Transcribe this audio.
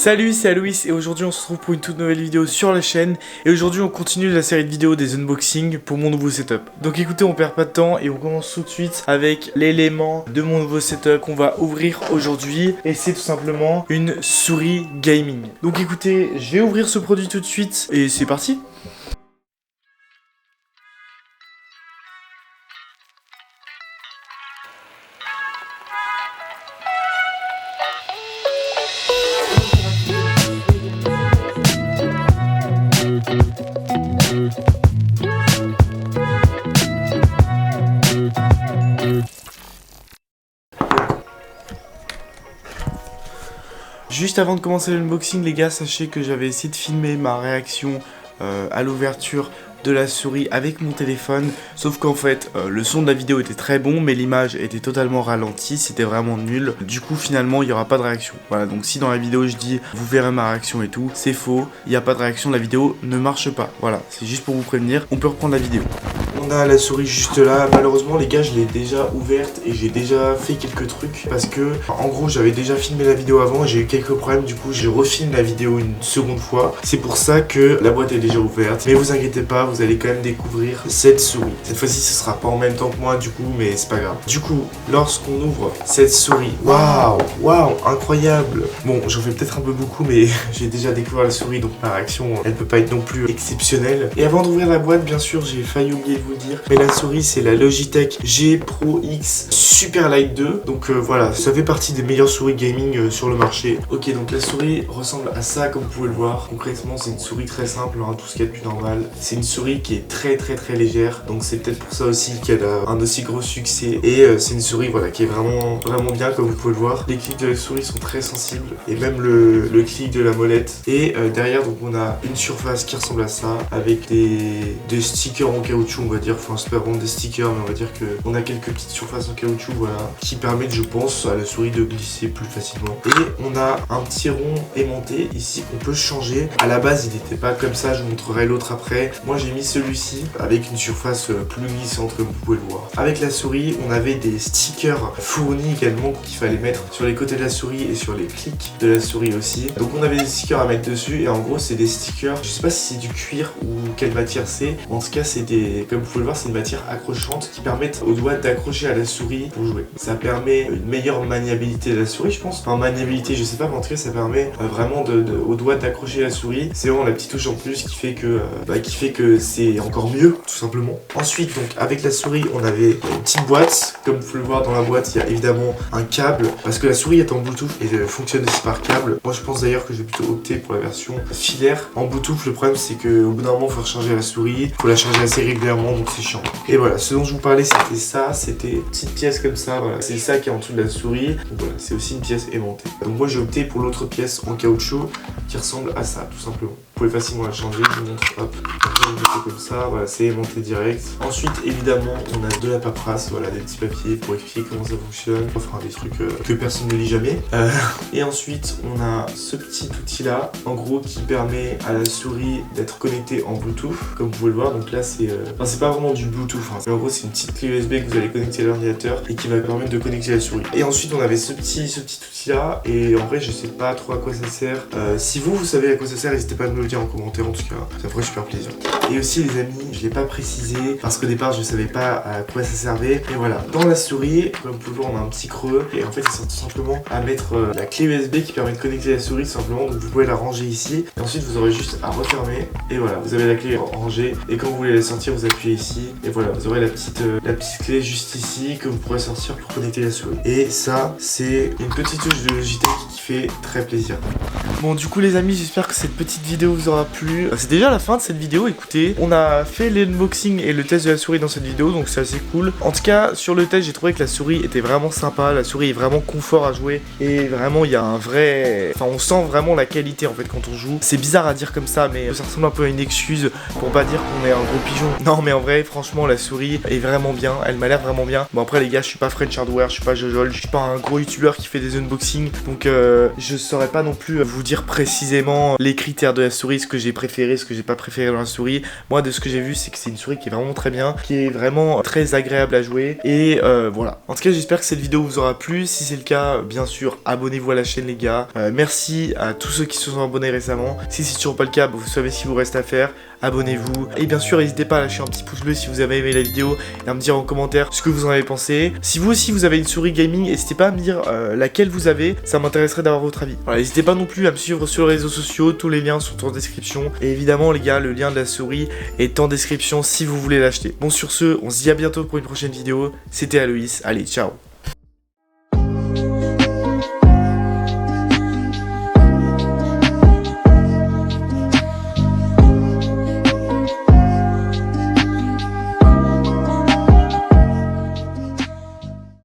Salut, c'est Aloïs et aujourd'hui on se retrouve pour une toute nouvelle vidéo sur la chaîne. Et aujourd'hui on continue la série de vidéos des unboxings pour mon nouveau setup. Donc écoutez, on perd pas de temps et on commence tout de suite avec l'élément de mon nouveau setup qu'on va ouvrir aujourd'hui. Et c'est tout simplement une souris gaming. Donc écoutez, je vais ouvrir ce produit tout de suite et c'est parti. Juste avant de commencer l'unboxing, les gars, sachez que j'avais essayé de filmer ma réaction à l'ouverture de la souris avec mon téléphone, sauf qu'en fait le son de la vidéo était très bon mais l'image était totalement ralentie, c'était vraiment nul. Du coup finalement il n'y aura pas de réaction. Voilà, donc si dans la vidéo je dis vous verrez ma réaction et tout, c'est faux, il n'y a pas de réaction, la vidéo ne marche pas. Voilà, c'est juste pour vous prévenir, on peut reprendre la vidéo. On a la souris juste là, malheureusement les gars je l'ai déjà ouverte et j'ai déjà fait quelques trucs parce que en gros j'avais déjà filmé la vidéo avant et j'ai eu quelques problèmes, du coup je refilme la vidéo une seconde fois. C'est pour ça que la boîte est déjà ouverte, mais vous inquiétez pas, vous allez quand même découvrir cette souris. Cette fois-ci ce sera pas en même temps que moi du coup, mais c'est pas grave. Du coup lorsqu'on ouvre cette souris, waouh, incroyable. Bon, j'en fais peut-être un peu beaucoup mais j'ai déjà découvert la souris donc ma réaction elle peut pas être non plus exceptionnelle. Et avant d'ouvrir la boîte, bien sûr j'ai failli oublier de vous dire, mais la souris c'est la Logitech G Pro X Superlight 2. Donc voilà, ça fait partie des meilleures souris gaming sur le marché. Ok, donc la souris ressemble à ça comme vous pouvez le voir. Concrètement c'est une souris très simple, hein, tout ce qu'il y a de plus normal. C'est une souris qui est très légère, donc c'est peut-être pour ça aussi qu'elle a un aussi gros succès. Et c'est une souris voilà qui est vraiment bien comme vous pouvez le voir. Les clics de la souris sont très sensibles et même le clic de la molette. Et derrière donc on a une surface qui ressemble à ça avec des stickers en caoutchouc, on va dire. Enfin c'est pas vraiment des stickers mais on va dire que on a quelques petites surfaces en caoutchouc voilà qui permettent je pense à la souris de glisser plus facilement. Et on a un petit rond aimanté ici qu'on peut changer. À la base il n'était pas comme ça, je vous montrerai l'autre après. Moi j'ai mis celui-ci avec une surface plus glissante comme vous pouvez le voir. Avec la souris on avait des stickers fournis également qu'il fallait mettre sur les côtés de la souris et sur les clics de la souris aussi. Donc on avait des stickers à mettre dessus et en gros c'est des stickers, je sais pas si c'est du cuir ou quelle matière c'est. En tout cas c'est des, comme vous pouvez le voir, c'est une matière accrochante qui permettent aux doigts d'accrocher à la souris pour jouer. Ça permet une meilleure maniabilité de la souris je pense. Enfin maniabilité je sais pas mais en tout cas ça permet vraiment aux doigts d'accrocher la souris. C'est vraiment la petite touche en plus qui fait que c'est encore mieux tout simplement. Ensuite donc avec la souris on avait une petite boîte. Comme vous pouvez le voir dans la boîte il y a évidemment un câble parce que la souris est en Bluetooth et fonctionne aussi par câble. Moi je pense d'ailleurs que je vais plutôt opter pour la version filaire. En Bluetooth le problème c'est qu'au bout d'un moment il faut recharger la souris, il faut la charger assez régulièrement donc c'est chiant. Et voilà, ce dont je vous parlais c'était ça, c'était une petite pièce comme ça, voilà. C'est ça qui est en dessous de la souris. Donc voilà, c'est aussi une pièce aimantée. Donc moi j'ai opté pour l'autre pièce en caoutchouc qui ressemble à ça tout simplement. Vous pouvez facilement la changer, je vous montre, hop, comme ça, voilà, c'est aimanté direct. Ensuite, évidemment, on a de la paperasse, voilà, des petits papiers pour expliquer comment ça fonctionne, enfin des trucs que personne ne lit jamais. Et ensuite, on a ce petit outil-là, en gros, qui permet à la souris d'être connectée en Bluetooth, comme vous pouvez le voir. Donc là, c'est pas vraiment du Bluetooth, hein. Mais en gros, c'est une petite clé USB que vous allez connecter à l'ordinateur et qui va permettre de connecter la souris. Et ensuite, on avait ce petit outil-là, et en vrai, je sais pas trop à quoi ça sert. Si vous savez à quoi ça sert, n'hésitez pas à me le dire en commentaire en tout cas, ça ferait super plaisir. Et aussi les amis, je l'ai pas précisé parce qu'au départ je savais pas à quoi ça servait. Et voilà, dans la souris, comme vous pouvez le voir, on a un petit creux et en fait ça sert tout simplement à mettre la clé USB qui permet de connecter la souris tout simplement. Donc vous pouvez la ranger ici et ensuite vous aurez juste à refermer et voilà, vous avez la clé rangée et quand vous voulez la sortir vous appuyez ici et voilà, vous aurez la petite clé juste ici que vous pourrez sortir pour connecter la souris. Et ça c'est une petite touche de Logitech qui fait très plaisir. Bon du coup les amis, j'espère que cette petite vidéo vous aura plu. C'est déjà la fin de cette vidéo, écoutez. On a fait l'unboxing et le test de la souris dans cette vidéo, donc c'est assez cool. En tout cas, sur le test, j'ai trouvé que la souris était vraiment sympa. La souris est vraiment confort à jouer. Et vraiment, il y a un vrai... Enfin, on sent vraiment la qualité en fait quand on joue. C'est bizarre à dire comme ça, mais ça ressemble un peu à une excuse pour pas dire qu'on est un gros pigeon. Non, mais en vrai, franchement, la souris est vraiment bien. Elle m'a l'air vraiment bien. Bon, après, les gars, je suis pas French Hardware, je suis pas Jojol, je suis pas un gros youtubeur qui fait des unboxings. Donc, je saurais pas non plus vous dire précisément les critères de la souris, ce que j'ai préféré, ce que j'ai pas préféré dans la souris. Moi, de ce que j'ai vu, c'est que c'est une souris qui est vraiment très bien, qui est vraiment très agréable à jouer. Et voilà. En tout cas, j'espère que cette vidéo vous aura plu. Si c'est le cas, bien sûr, abonnez-vous à la chaîne, les gars. Merci à tous ceux qui se sont abonnés récemment. Si c'est toujours pas le cas, vous savez ce qu'il vous reste à faire. Abonnez-vous. Et bien sûr, n'hésitez pas à lâcher un petit pouce bleu si vous avez aimé la vidéo et à me dire en commentaire ce que vous en avez pensé. Si vous aussi vous avez une souris gaming, n'hésitez pas à me dire laquelle vous avez. Ça m'intéresserait d'avoir votre avis. Voilà, n'hésitez pas non plus à me suivre sur les réseaux sociaux. Tous les liens sont en description. Et évidemment, les gars, le lien de la souris est en description si vous voulez l'acheter. Bon, sur ce, on se dit à bientôt pour une prochaine vidéo. C'était Aloïs. Allez, ciao.